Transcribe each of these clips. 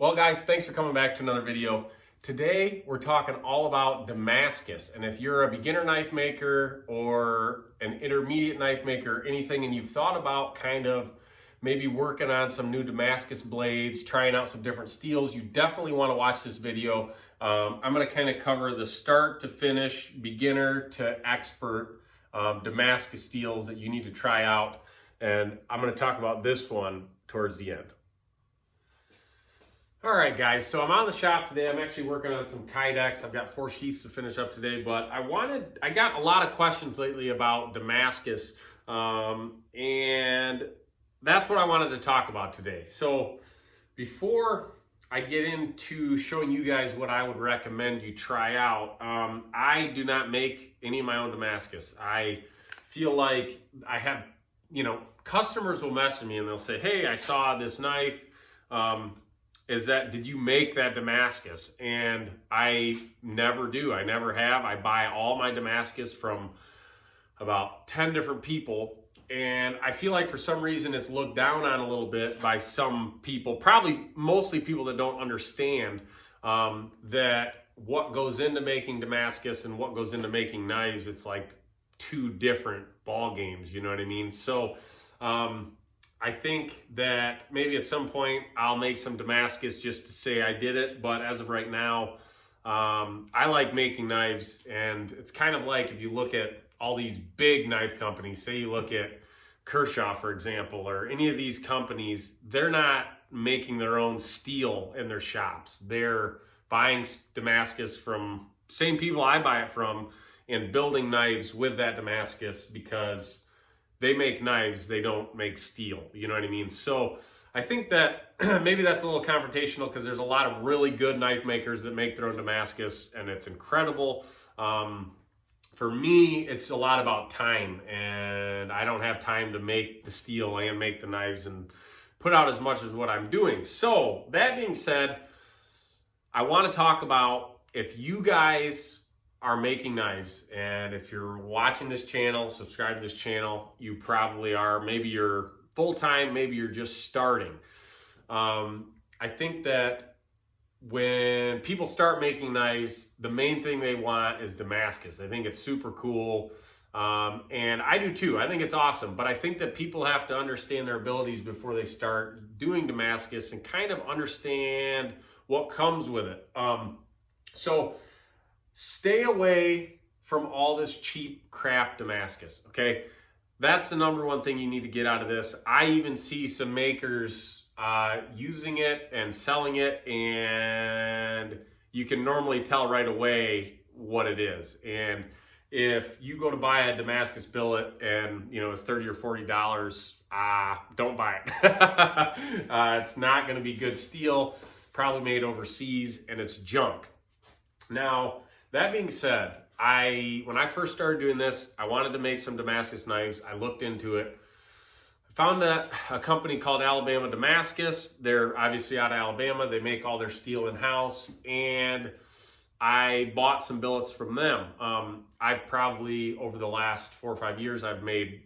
Well guys, thanks for coming back to another video. Today we're talking all about Damascus, and if you're a beginner knife maker or an intermediate knife maker, anything, and you've thought about kind of maybe working on some new Damascus blades, trying out some different steels, you definitely want to watch this video. I'm going to kind of cover the start to finish, beginner to expert Damascus steels that you need to try out, and I'm going to talk about this one towards the end. All right, guys, so I'm on the shop today. I'm actually working on some Kydex. I've got 4 sheets to finish up today, but I got a lot of questions lately about Damascus, and that's what I wanted to talk about today. So before I get into showing you guys what I would recommend you try out, I do not make any of my own Damascus. I feel like I have, customers will message me and they'll say, hey, I saw this knife. Did you make that Damascus? And I never do. I never have. I buy all my Damascus from about 10 different people. And I feel like for some reason it's looked down on a little bit by some people, probably mostly people that don't understand that what goes into making Damascus and what goes into making knives, it's like 2 different ball games, you know what I mean? So, I think that maybe at some point I'll make some Damascus just to say I did it, but as of right now, I like making knives, and it's kind of like if you look at all these big knife companies, say you look at Kershaw, for example, or any of these companies, they're not making their own steel in their shops. They're buying Damascus from same people I buy it from and building knives with that Damascus because they make knives, they don't make steel, you know what I mean? So I think that maybe that's a little confrontational because there's a lot of really good knife makers that make their own Damascus, and it's incredible. For me, it's a lot about time, and I don't have time to make the steel and make the knives and put out as much as what I'm doing. So that being said, I want to talk about if you guys are making knives, and if you're watching this channel, subscribe to this channel, you probably are. Maybe you're full-time, maybe you're just starting. I think that when people start making knives, the main thing they want is Damascus. I think it's super cool, and I do too. I think it's awesome, but I think that people have to understand their abilities before they start doing Damascus and kind of understand what comes with it. So stay away from all this cheap crap Damascus, okay? That's the number one thing you need to get out of this. I even see some makers using it and selling it, and you can normally tell right away what it is. And if you go to buy a Damascus billet and it's $30 or $40, don't buy it. It's not going to be good steel, probably made overseas, and it's junk. Now, that being said, when I first started doing this, I wanted to make some Damascus knives. I looked into it. I found that a company called Alabama Damascus. They're obviously out of Alabama. They make all their steel in-house, and I bought some billets from them. I've probably, over the last 4 or 5 years, I've made,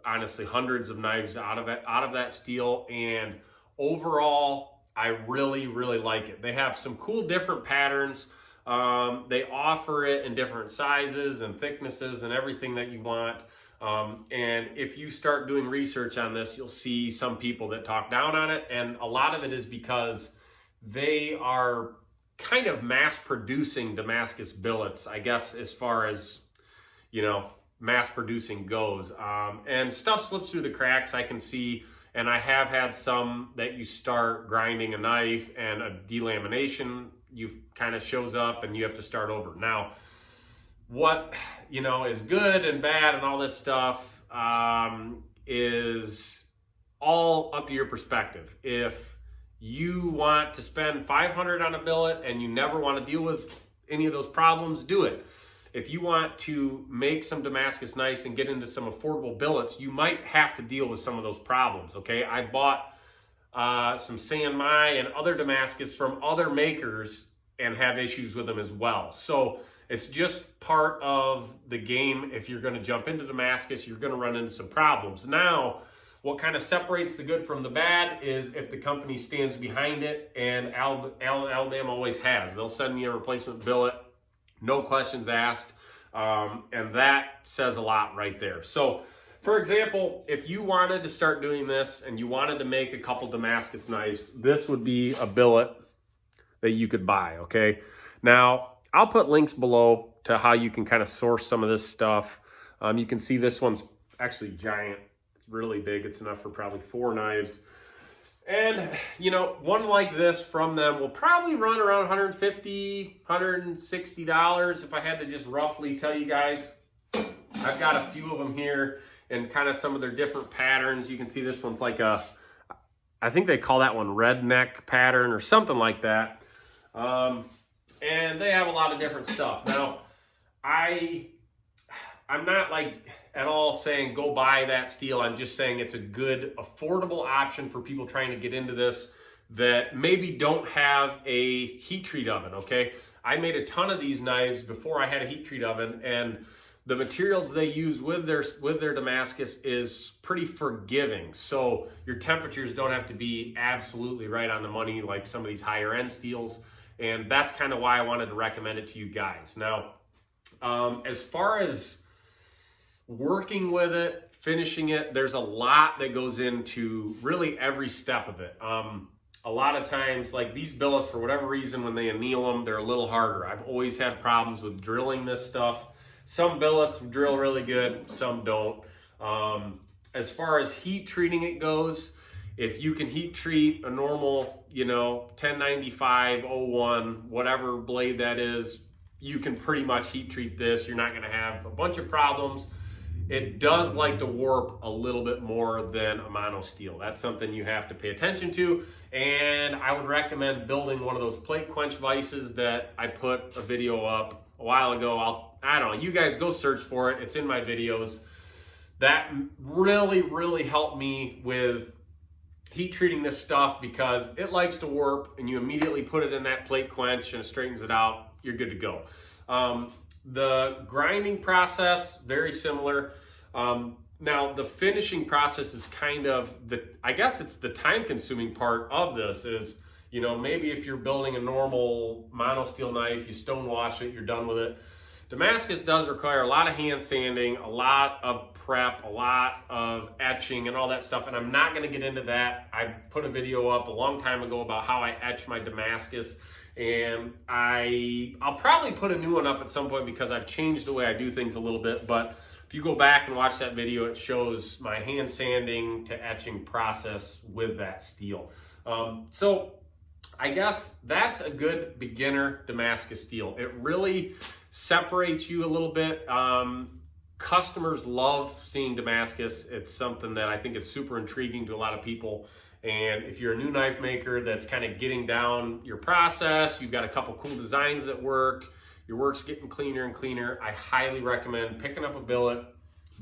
honestly, hundreds of knives out of that steel, and overall, I really, really like it. They have some cool different patterns. They offer it in different sizes and thicknesses and everything that you want. And if you start doing research on this, you'll see some people that talk down on it. And a lot of it is because they are kind of mass producing Damascus billets, I guess, as far as, mass producing goes. And stuff slips through the cracks, I can see. And I have had some that you start grinding a knife and a delamination kind of shows up and you have to start over. Now, what is good and bad and all this stuff is all up to your perspective. If you want to spend $500 on a billet and you never want to deal with any of those problems, do it. If you want to make some Damascus knives and get into some affordable billets, you might have to deal with some of those problems, okay? I bought some San Mai and other Damascus from other makers and have issues with them as well. So it's just part of the game. If you're going to jump into Damascus, you're going to run into some problems. Now, What kind of separates the good from the bad is if the company stands behind it, and Alabama always has. They'll send me a replacement billet, no questions asked, and that says a lot right there. So, for example, if you wanted to start doing this and you wanted to make a couple Damascus knives, this would be a billet that you could buy, okay? Now, I'll put links below to how you can kind of source some of this stuff. You can see this one's actually giant. It's really big. It's enough for probably 4 knives. And, you know, one like this from them will probably run around $150, $160 if I had to just roughly tell you guys. I've got a few of them here and kind of some of their different patterns. You can see this one's like a, I think they call that one redneck pattern or something like that. And they have a lot of different stuff. Now, I'm not like at all saying go buy that steel. I'm just saying it's a good, affordable option for people trying to get into this that maybe don't have a heat treat oven, okay? I made a ton of these knives before I had a heat treat oven, and the materials they use with their Damascus is pretty forgiving. So your temperatures don't have to be absolutely right on the money like some of these higher end steels. And that's kind of why I wanted to recommend it to you guys. Now, as far as working with it, finishing it, there's a lot that goes into really every step of it. A lot of times, like these billets, for whatever reason, when they anneal them, they're a little harder. I've always had problems with drilling this stuff. Some billets drill really good, some don't. As far as heat treating it goes, if you can heat treat a normal, you know, 1095, 01, whatever blade that is, you can pretty much heat treat this. You're not going to have a bunch of problems. It does like to warp a little bit more than a mono steel. That's something you have to pay attention to. And I would recommend building one of those plate quench vices that I put a video up a while ago. I don't know, you guys go search for it. It's in my videos. That really, really helped me with heat treating this stuff because it likes to warp, and you immediately put it in that plate quench and it straightens it out. You're good to go. The grinding process, very similar. Now the finishing process is kind of I guess it's the time consuming part of this is, you know, maybe if you're building a normal mono steel knife, you stone wash it, you're done with it. Damascus does require a lot of hand sanding, a lot of prep, a lot of etching and all that stuff. And I'm not going to get into that. I put a video up a long time ago about how I etch my Damascus. And I'll probably put a new one up at some point because I've changed the way I do things a little bit. But if you go back and watch that video, it shows my hand sanding to etching process with that steel. So I guess that's a good beginner Damascus steel. It really separates you a little bit. Customers love seeing Damascus. It's something that I think is super intriguing to a lot of people. And if you're a new knife maker that's kind of getting down your process, you've got a couple cool designs that work, your work's getting cleaner and cleaner, I highly recommend picking up a billet,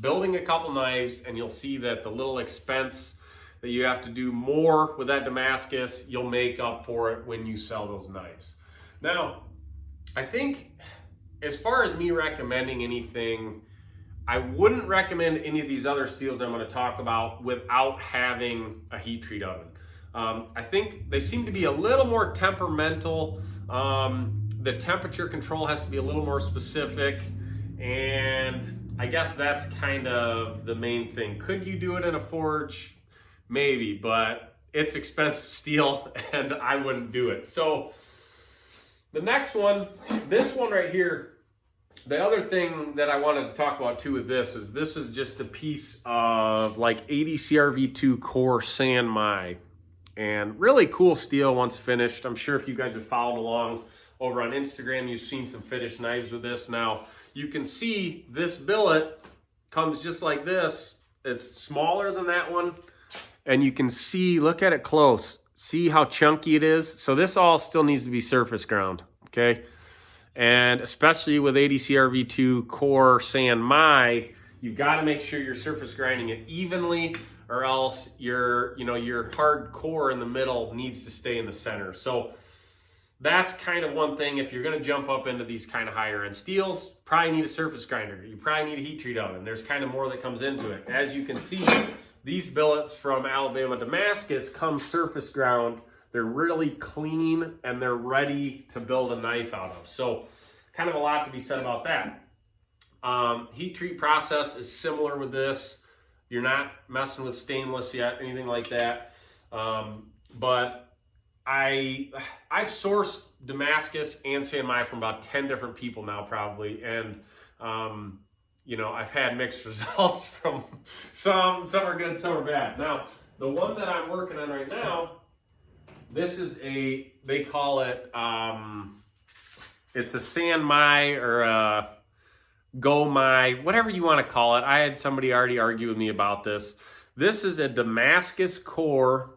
building a couple knives, and you'll see that the little expense that you have to do more with that Damascus, you'll make up for it when you sell those knives. Now, I think as far as me recommending anything, I wouldn't recommend any of these other steels I'm going to talk about without having a heat treat oven. I think they seem to be a little more temperamental. The temperature control has to be a little more specific, and I guess that's kind of the main thing. Could you do it in a forge? Maybe, but it's expensive steel and I wouldn't do it. So the next one, this one right here, the other thing that I wanted to talk about too with this is just a piece of like 80 CRV2 core San Mai, and really cool steel once finished. I'm sure if you guys have followed along over on Instagram, you've seen some finished knives with this. Now you can see this billet comes just like this. It's smaller than that one, and you can see, look at it close, see how chunky it is. So this all still needs to be surface ground, okay? And especially with 80 CRV2 core San Mai, you've got to make sure you're surface grinding it evenly, or else your hard core in the middle needs to stay in the center. So that's kind of one thing. If you're going to jump up into these kind of higher end steels, probably need a surface grinder. You probably need a heat treat oven. There's kind of more that comes into it. As you can see, these billets from Alabama Damascus come surface ground. They're really clean and they're ready to build a knife out of. So kind of a lot to be said about that. Heat treat process is similar with this. You're not messing with stainless yet, anything like that. But I've sourced Damascus and San Mai from about 10 different people now probably. And, you know, I've had mixed results from some are good, some are bad. Now, the one that I'm working on right now, this is they call it, it's a San Mai or a Go Mai, whatever you want to call it. I had somebody already argue with me about this. This is a Damascus Core.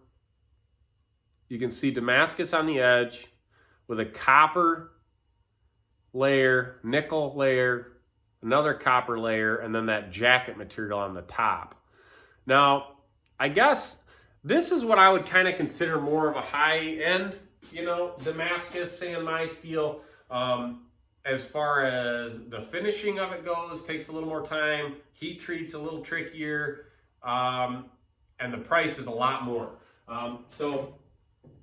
You can see Damascus on the edge with a copper layer, nickel layer, another copper layer, and then that jacket material on the top. Now, I guess this is what I would kind of consider more of a high-end, you know, Damascus San Mai steel. As far as the finishing of it goes, takes a little more time. Heat treat's a little trickier, and the price is a lot more. So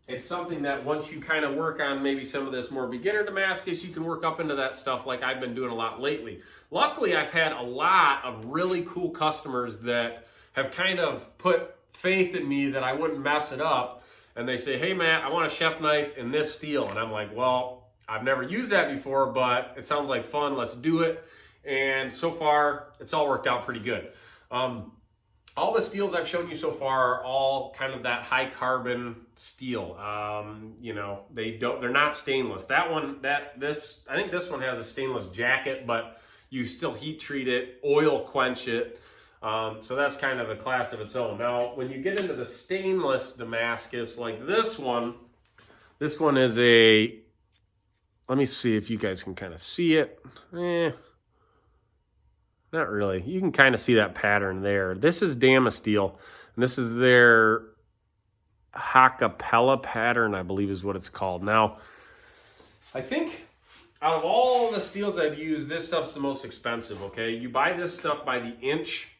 it's something that once you kind of work on maybe some of this more beginner Damascus, you can work up into that stuff like I've been doing a lot lately. Luckily, I've had a lot of really cool customers that have kind of put faith in me that I wouldn't mess it up. And they say, hey, Matt, I want a chef knife in this steel. And I'm like, well, I've never used that before, but it sounds like fun. Let's do it. And so far, it's all worked out pretty good. All the steels I've shown you so far are all kind of that high carbon steel. You know, they're not stainless. I think this one has a stainless jacket, but you still heat treat it, oil quench it. So that's kind of a class of its own. Now, when you get into the stainless Damascus like this one is a, let me see if you guys can kind of see it. Not really. You can kind of see that pattern there. This is Damasteel, and this is their Hakapella pattern, I believe is what it's called. Now, I think out of all the steels I've used, this stuff's the most expensive, okay? You buy this stuff by the inch,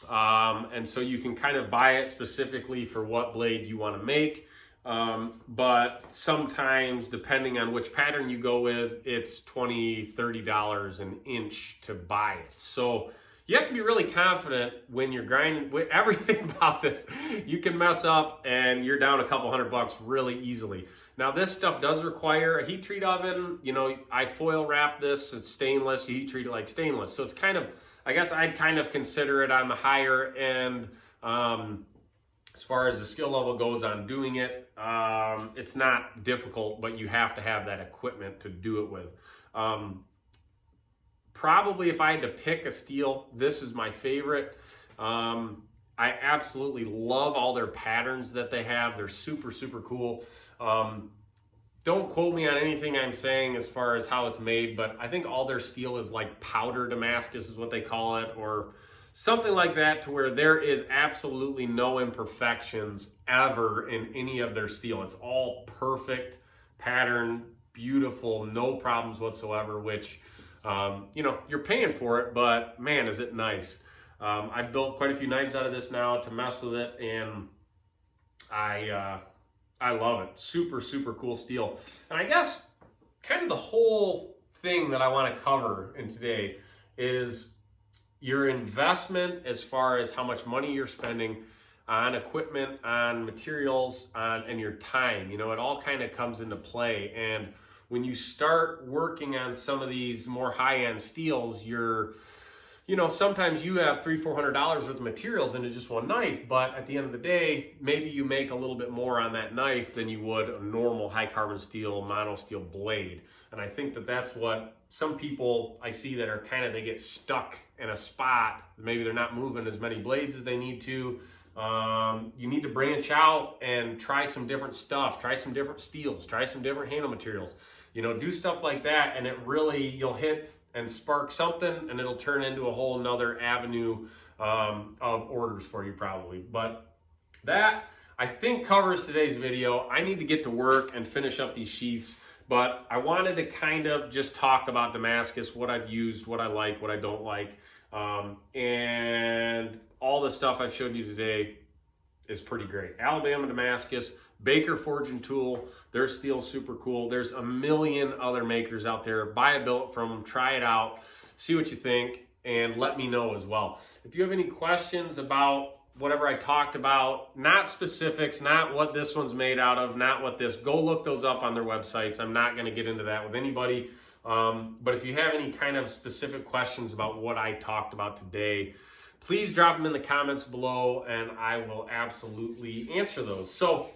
and so you can kind of buy it specifically for what blade you want to make. But sometimes, depending on which pattern you go with, it's $20, $30 an inch to buy it. So you have to be really confident when you're grinding with everything about this. You can mess up and you're down a couple $100 really easily. Now, this stuff does require a heat treat oven. You know, I foil wrap this. It's stainless. You heat treat it like stainless. So it's kind of, I guess I'd kind of consider it on the higher end. As far as the skill level goes on doing it, it's not difficult, but you have to have that equipment to do it with. Probably if I had to pick a steel, this is my favorite. I absolutely love all their patterns that they have. They're super, super cool. Don't quote me on anything I'm saying as far as how it's made, but I think all their steel is like powder Damascus is what they call it, or something like that, to where there is absolutely no imperfections ever in any of their steel. It's all perfect pattern, beautiful, no problems whatsoever, which, you know, you're paying for it, but man, is it nice. I've built quite a few knives out of this now to mess with it, and I love it. Super, super cool steel. And I guess kind of the whole thing that I want to cover in today is your investment as far as how much money you're spending on equipment, on materials, and your time. You know, it all kind of comes into play. And when you start working on some of these more high-end steels, you know, sometimes you have $300-400 worth of materials into just one knife, but at the end of the day, maybe you make a little bit more on that knife than you would a normal high carbon steel, mono steel blade. And I think that that's what some people I see that are kind of, they get stuck in a spot. Maybe they're not moving as many blades as they need to. You need to branch out and try some different stuff, try some different steels, try some different handle materials, you know, do stuff like that. And it really, you'll hit and spark something, and it'll turn into a whole nother avenue of orders for you probably. But that, I think, covers today's video. I need to get to work and finish up these sheaths, but I wanted to kind of just talk about Damascus, what I've used, what I like, what I don't like. And all the stuff I've showed you today is pretty great. Alabama Damascus, Baker Forge and Tool, their steel's super cool. There's a million other makers out there. Buy a billet from them, try it out, see what you think, and let me know as well. If you have any questions about whatever I talked about, not specifics, not what this one's made out of, not what this, go look those up on their websites. I'm not going to get into that with anybody. But if you have any kind of specific questions about what I talked about today, please drop them in the comments below and I will absolutely answer those. So,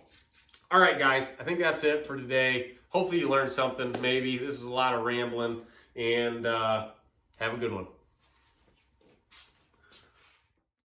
all right, guys, I think that's it for today. Hopefully you learned something. Maybe this is a lot of rambling, and have a good one.